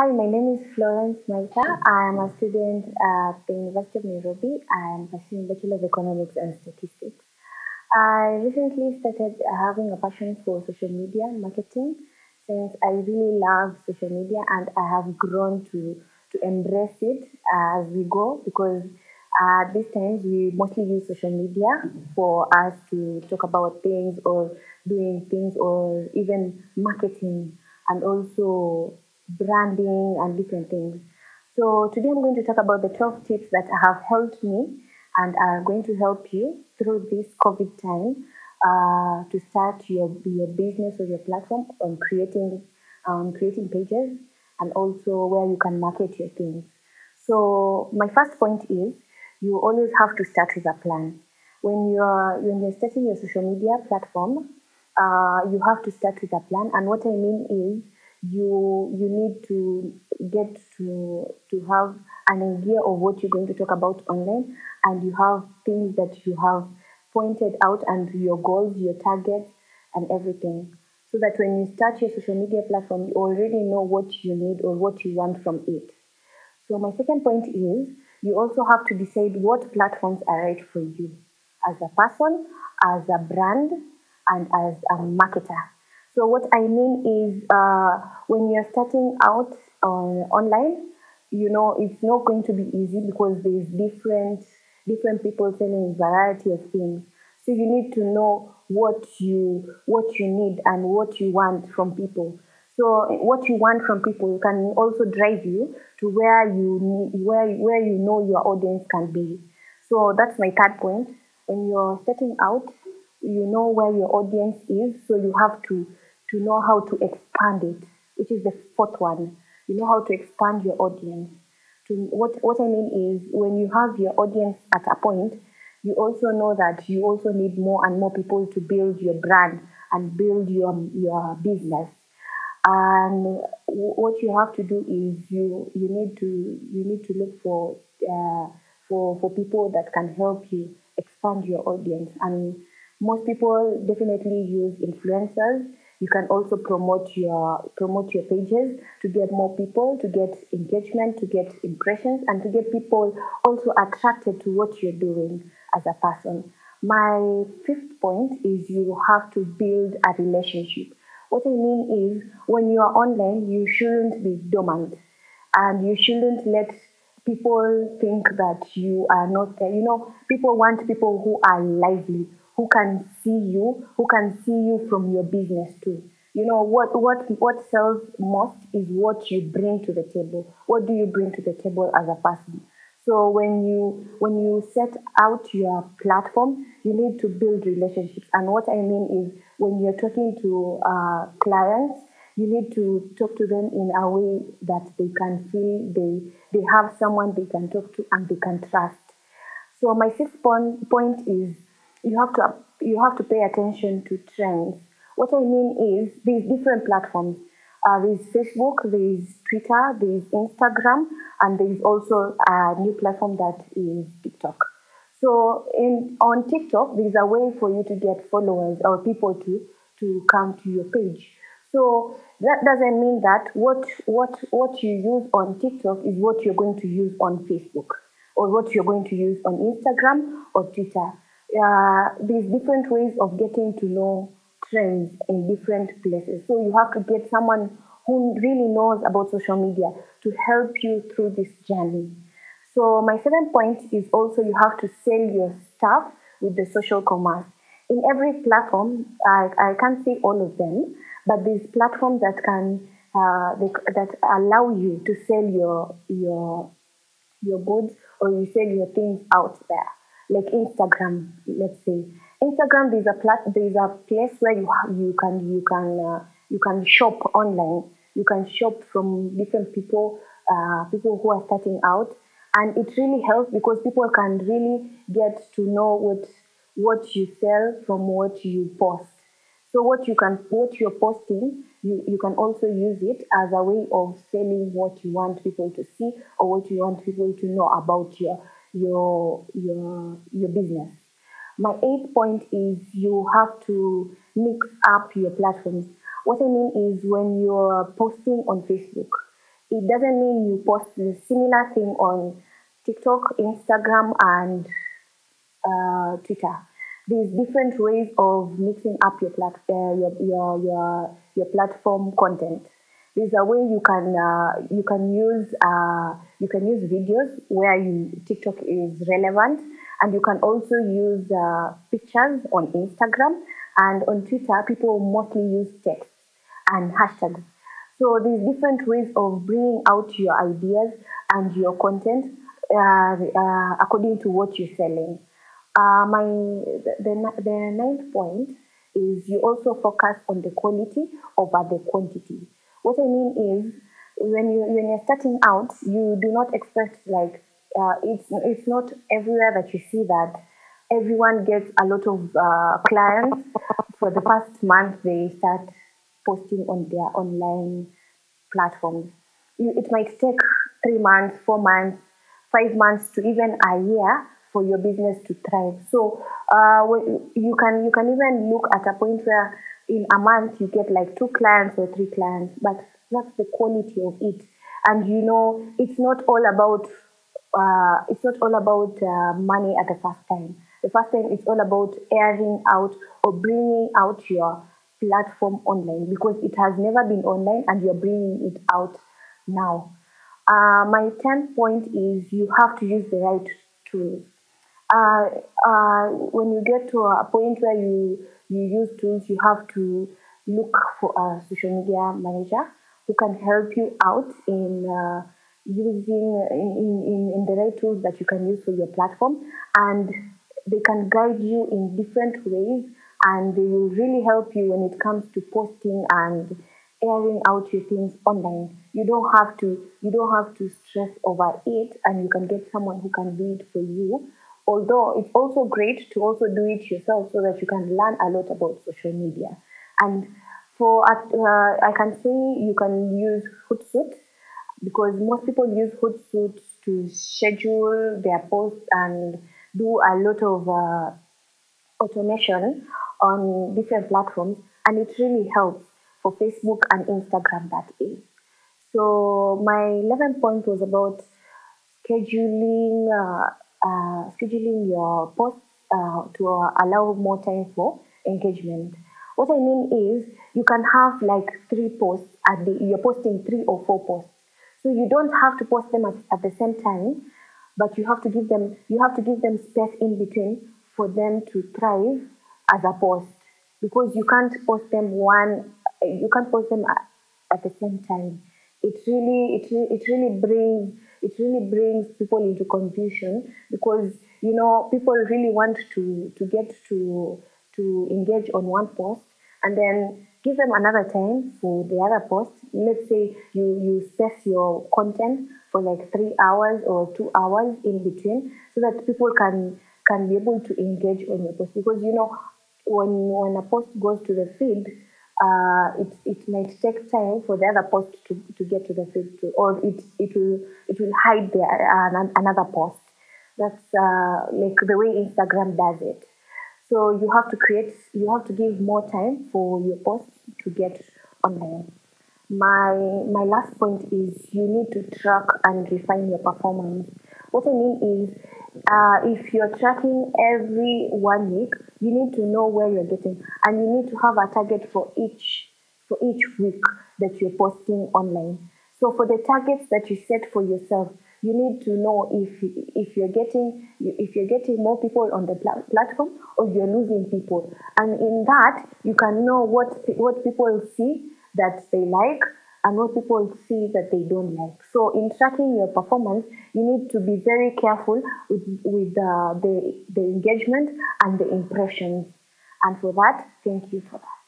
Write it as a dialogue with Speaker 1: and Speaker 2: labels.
Speaker 1: Hi, my name is Florence Maita. I am a student at the University of Nairobi. I am pursuing Bachelor of Economics and Statistics. I recently started having a passion for social media marketing since I really love social media and I have grown to embrace it as we go because at these times we mostly use social media for us to talk about things or doing things or even marketing and also branding and different things. So today I'm going to talk about the 12 tips that have helped me and are going to help you through this COVID time to start your business or your platform on creating pages and also where you can market your things. So my first point is you always have to start with a plan. When you're starting your social media platform, you have to start with a plan. And what I mean is you need to get to have an idea of what you're going to talk about online, and you have things that you have pointed out and your goals, your targets, and everything. So that when you start your social media platform, you already know what you need or what you want from it. So my second point is you also have to decide what platforms are right for you as a person, as a brand, and as a marketer. So what I mean is when you're starting out on online, it's not going to be easy because there's different people selling variety of things. So you need to know what you need and what you want from people. So what you want from people can also drive you to where you know your audience can be. So that's my third point. When you're starting out, you know where your audience is, so you have to know how to expand it, which is the fourth one. You know how to expand your audience. What I mean is when you have your audience at a point, you also know that you also need more and more people to build your brand and build your business. And what you have to do is you need to look for people that can help you expand your audience. And most people definitely use influencers. You can also promote your pages to get more people, to get engagement, to get impressions, and to get people also attracted to what you're doing as a person. My fifth point is you have to build a relationship. What I mean is, when you are online, you shouldn't be dormant and you shouldn't let people think that you are not there. People want people who are lively, who can see you from your business too. What sells most is what you bring to the table. What do you bring to the table as a person? So when you set out your platform, you need to build relationships. And what I mean is when you're talking to clients, you need to talk to them in a way that they can feel they have someone they can talk to and they can trust. So my sixth point is you have to pay attention to trends. What I mean is these different platforms. There's Facebook, there's Twitter, there's Instagram, and there's also a new platform that is TikTok. So in on TikTok, there's a way for you to get followers or people to come to your page. So that doesn't mean that what you use on TikTok is what you're going to use on Facebook or what you're going to use on Instagram or Twitter. There's different ways of getting to know trends in different places. So you have to get someone who really knows about social media to help you through this journey. So my seventh point is also you have to sell your stuff with the social commerce. In every platform, I can't say all of them, but these platforms that allow you to sell your goods or you sell your things out there, like Instagram, let's say. Instagram, there's a place where you can shop online. You can shop from different people who are starting out, and it really helps because people can really get to know what you sell from what you post. So what you're posting, you can also use it as a way of selling what you want people to see or what you want people to know about your business. My eighth point is you have to mix up your platforms. What I mean is when you're posting on Facebook, it doesn't mean you post the similar thing on TikTok, Instagram, and Twitter. There's different ways of mixing up your platform content. There's a way you can use videos where TikTok is relevant, and you can also use pictures on Instagram, and on Twitter people mostly use text and hashtags. So there's different ways of bringing out your ideas and your content according to what you're selling. The ninth point is you also focus on the quality over the quantity. What I mean is when you're starting out, you do not expect like it's not everywhere that you see that everyone gets a lot of clients for the first month they start posting on their online platforms. It might take 3 months, 4 months, 5 months to even a year for your business to thrive. So you can even look at a point where in a month you get like 2 clients or 3 clients, but that's the quality of it. And you know, it's not all about money at the first time. The first time it's all about airing out or bringing out your platform online because it has never been online and you're bringing it out now. My 10th point is you have to use the right tools. When you get to a point where you use tools, you have to look for a social media manager who can help you out in in the right tools that you can use for your platform, and they can guide you in different ways, and they will really help you when it comes to posting and airing out your things online. You don't have to stress over it, and you can get someone who can do it for you. Although it's also great to also do it yourself so that you can learn a lot about social media. And I can say you can use Hootsuite because most people use Hootsuite to schedule their posts and do a lot of automation on different platforms, and it really helps for Facebook and Instagram, that is. So my 11th point was about scheduling your posts to allow more time for engagement. What I mean is you can have like 3 posts you're posting 3 or 4 posts. So you don't have to post them at the same time, but you have to give them space in between for them to thrive as a post because you can't post them at the same time. It really brings people into confusion because you know people really want to get to engage on one post and then give them another time for the other post. Let's say you space your content for like 3 hours or 2 hours in between so that people can be able to engage on your post because you know when a post goes to the feed, it might take time for the other post to get to the feed too, or it will hide another post. That's like the way Instagram does it. So you have to give more time for your posts to get online. My last point is you need to track and refine your performance. What I mean is, if you're tracking every 1 week, you need to know where you're getting, and you need to have a target for each week that you're posting online. So for the targets that you set for yourself, you need to know if you're getting more people on the platform or you're losing people, and in that you can know what people see that they like and what people see that they don't like. So in tracking your performance, you need to be very careful with the engagement and the impressions. And for that, thank you for that.